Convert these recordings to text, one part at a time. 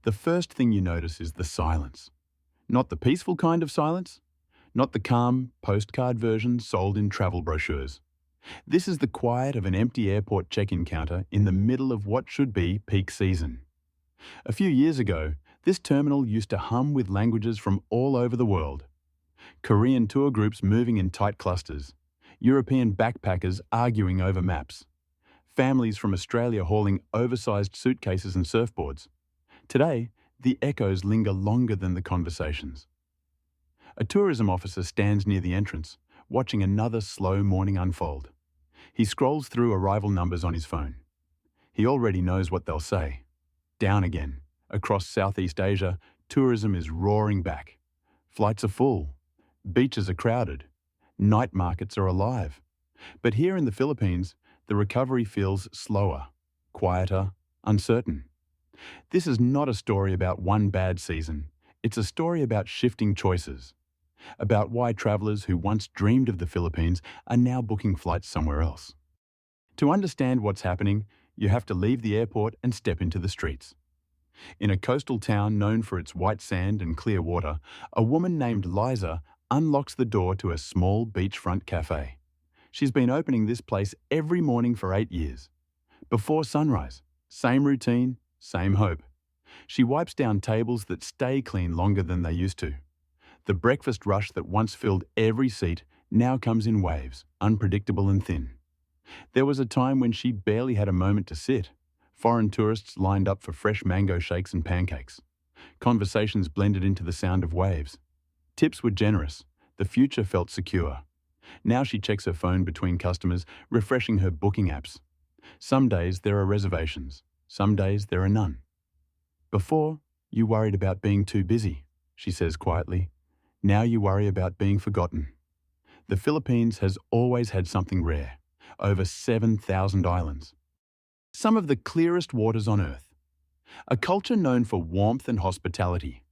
The first thing you notice is the silence. Not the peaceful kind of silence, not the calm, postcard version sold in travel brochures. This is the quiet of an empty airport check-in counter in the middle of what should be peak season. A few years ago, this terminal used to hum with languages from all over the world. Korean tour groups moving in tight clusters, European backpackers arguing over maps, families from Australia hauling oversized suitcases and surfboards. Today, the echoes linger longer than the conversations. A tourism officer stands near the entrance, watching another slow morning unfold. He scrolls through arrival numbers on his phone. He already knows what they'll say. Down again. Across Southeast Asia, tourism is roaring back. Flights are full. Beaches are crowded. Night markets are alive. But here in the Philippines, the recovery feels slower, quieter, uncertain. This is not a story about one bad season. It's a story about shifting choices, about why travelers who once dreamed of the Philippines are now booking flights somewhere else. To understand what's happening, you have to leave the airport and step into the streets. In a coastal town known for its white sand and clear water, a woman named Liza unlocks the door to a small beachfront cafe. She's been opening this place every morning for 8 years. Before sunrise, same routine, same hope. She wipes down tables that stay clean longer than they used to. The breakfast rush that once filled every seat now comes in waves, unpredictable and thin. There was a time when she barely had a moment to sit. Foreign tourists lined up for fresh mango shakes and pancakes. Conversations blended into the sound of waves. Tips were generous. The future felt secure. Now she checks her phone between customers, refreshing her booking apps. Some days there are reservations. Some days there are none. Before, you worried about being too busy, she says quietly. Now you worry about being forgotten. The Philippines has always had something rare. Over 7,000 islands. Some of the clearest waters on Earth. A culture known for warmth and hospitality.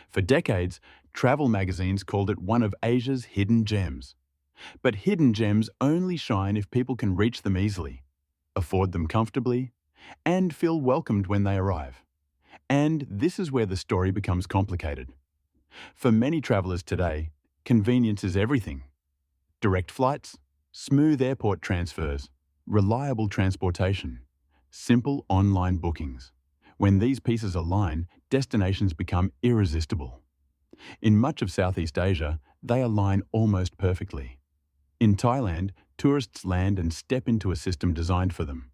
For decades, travel magazines called it one of Asia's hidden gems. But hidden gems only shine if people can reach them easily, afford them comfortably, and feel welcomed when they arrive. And this is where the story becomes complicated. For many travelers today, convenience is everything. Direct flights, smooth airport transfers, reliable transportation, simple online bookings. When these pieces align, destinations become irresistible. In much of Southeast Asia, they align almost perfectly. In Thailand, tourists land and step into a system designed for them.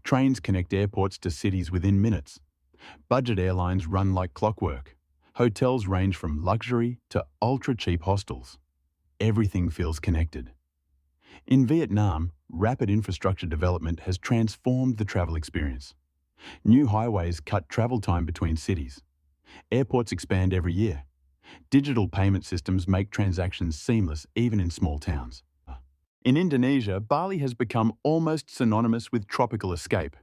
Trains connect airports to cities within minutes. Budget airlines run like clockwork. Hotels range from luxury to ultra-cheap hostels. Everything feels connected. In Vietnam, rapid infrastructure development has transformed the travel experience. New highways cut travel time between cities. Airports expand every year. Digital payment systems make transactions seamless even in small towns. In Indonesia, Bali has become almost synonymous with tropical escape.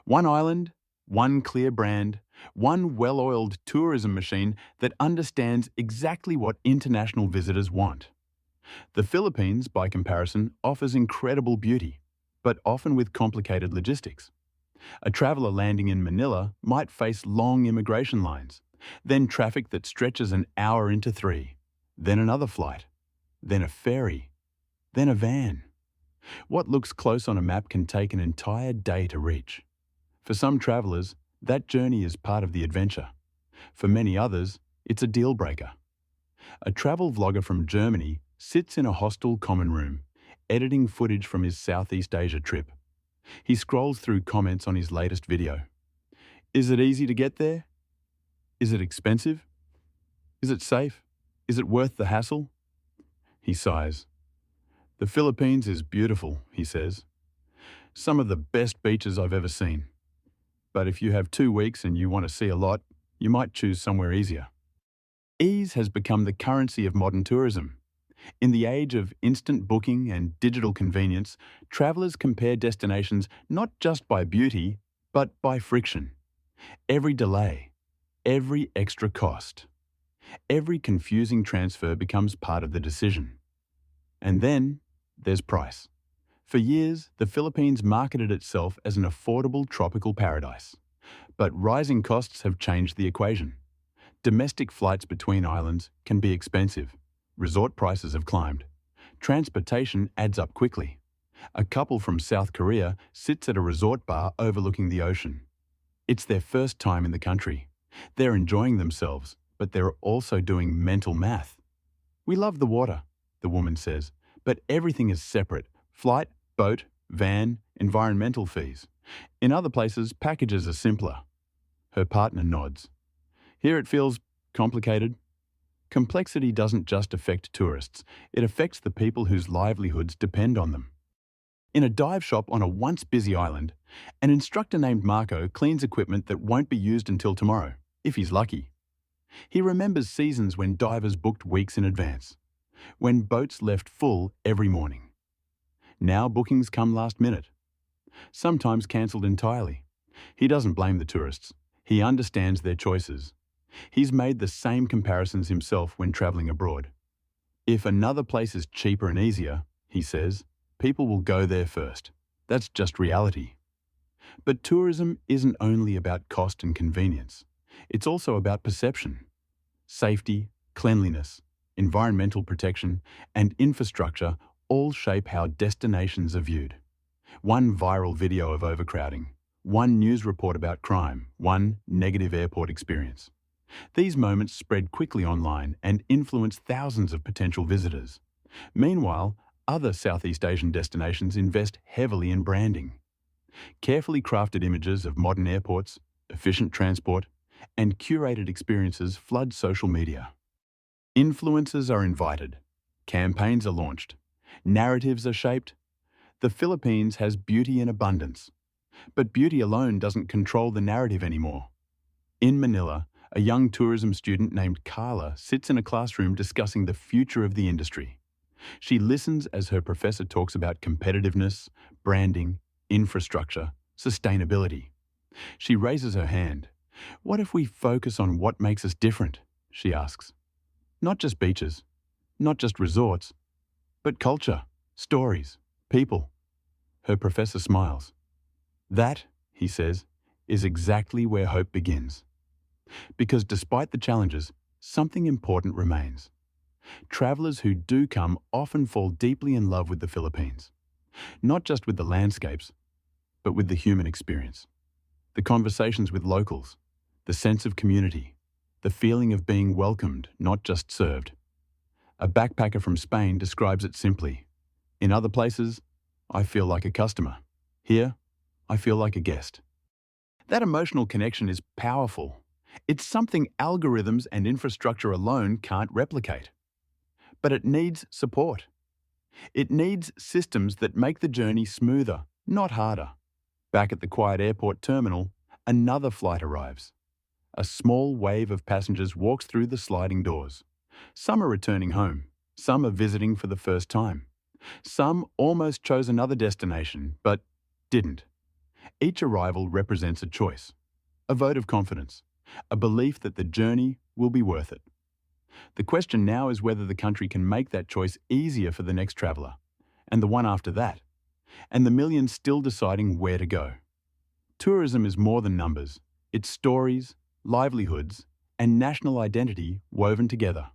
One island, one clear brand, one well-oiled tourism machine that understands exactly what international visitors want. The Philippines, by comparison, offers incredible beauty, but often with complicated logistics. A traveller landing in Manila might face long immigration lines, then traffic that stretches an hour into 3, then another flight, then a ferry, then a van. What looks close on a map can take an entire day to reach. For some travellers, that journey is part of the adventure. For many others, it's a deal breaker. A travel vlogger from Germany sits in a hostel common room, editing footage from his Southeast Asia trip. He scrolls through comments on his latest video. Is it easy to get there? Is it expensive? Is it safe? Is it worth the hassle? He sighs. The Philippines is beautiful, he says. Some of the best beaches I've ever seen. But if you have 2 weeks and you want to see a lot, you might choose somewhere easier. Ease has become the currency of modern tourism. In the age of instant booking and digital convenience, travelers compare destinations not just by beauty, but by friction. Every delay, every extra cost, every confusing transfer becomes part of the decision. And then there's price. For years, the Philippines marketed itself as an affordable tropical paradise. But rising costs have changed the equation. Domestic flights between islands can be expensive. Resort prices have climbed. Transportation adds up quickly. A couple from South Korea sits at a resort bar overlooking the ocean. It's their first time in the country. They're enjoying themselves, but they're also doing mental math. "We love the water," the woman says, "but everything is separate: flight, boat, van, environmental fees. In other places, packages are simpler." Her partner nods. "Here it feels complicated." Complexity doesn't just affect tourists, it affects the people whose livelihoods depend on them. In a dive shop on a once busy island, an instructor named Marco cleans equipment that won't be used until tomorrow, if he's lucky. He remembers seasons when divers booked weeks in advance, when boats left full every morning. Now bookings come last minute, sometimes cancelled entirely. He doesn't blame the tourists. He understands their choices. He's made the same comparisons himself when travelling abroad. If another place is cheaper and easier, he says, people will go there first. That's just reality. But tourism isn't only about cost and convenience. It's also about perception. Safety, cleanliness, environmental protection, and infrastructure all shape how destinations are viewed. One viral video of overcrowding, one news report about crime, one negative airport experience. These moments spread quickly online and influence thousands of potential visitors. Meanwhile, other Southeast Asian destinations invest heavily in branding. Carefully crafted images of modern airports, efficient transport, and curated experiences flood social media. Influencers are invited. Campaigns are launched. Narratives are shaped. The Philippines has beauty in abundance. But beauty alone doesn't control the narrative anymore. In Manila, a young tourism student named Carla sits in a classroom discussing the future of the industry. She listens as her professor talks about competitiveness, branding, infrastructure, sustainability. She raises her hand. "What if we focus on what makes us different?" she asks. "Not just beaches, not just resorts, but culture, stories, people." Her professor smiles. "That," he says, "is exactly where hope begins." Because despite the challenges, something important remains. Travellers who do come often fall deeply in love with the Philippines. Not just with the landscapes, but with the human experience. The conversations with locals, the sense of community, the feeling of being welcomed, not just served. A backpacker from Spain describes it simply. "In other places, I feel like a customer. Here, I feel like a guest." That emotional connection is powerful. It's something algorithms and infrastructure alone can't replicate. But it needs support. It needs systems that make the journey smoother, not harder. Back at the quiet airport terminal, another flight arrives. A small wave of passengers walks through the sliding doors. Some are returning home. Some are visiting for the first time. Some almost chose another destination, but didn't. Each arrival represents a choice, a vote of confidence, a belief that the journey will be worth it. The question now is whether the country can make that choice easier for the next traveller, and the one after that, and the millions still deciding where to go. Tourism is more than numbers. It's stories, livelihoods, and national identity woven together.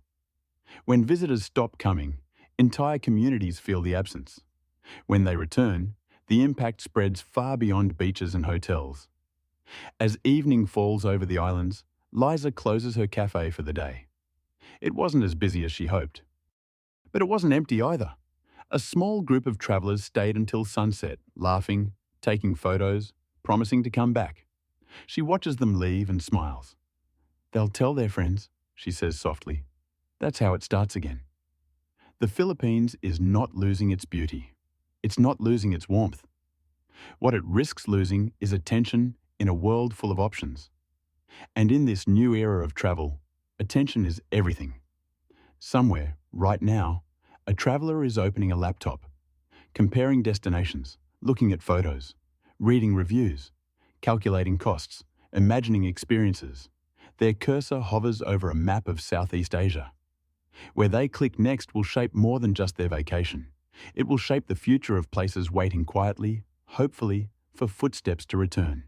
When visitors stop coming, entire communities feel the absence. When they return, the impact spreads far beyond beaches and hotels. As evening falls over the islands, Liza closes her cafe for the day. It wasn't as busy as she hoped. But it wasn't empty either. A small group of travellers stayed until sunset, laughing, taking photos, promising to come back. She watches them leave and smiles. "They'll tell their friends," she says softly. "That's how it starts again." The Philippines is not losing its beauty. It's not losing its warmth. What it risks losing is attention in a world full of options. And in this new era of travel, attention is everything. Somewhere, right now, a traveller is opening a laptop, comparing destinations, looking at photos, reading reviews, calculating costs, imagining experiences. Their cursor hovers over a map of Southeast Asia. Where they click next will shape more than just their vacation. It will shape the future of places waiting quietly, hopefully, for footsteps to return.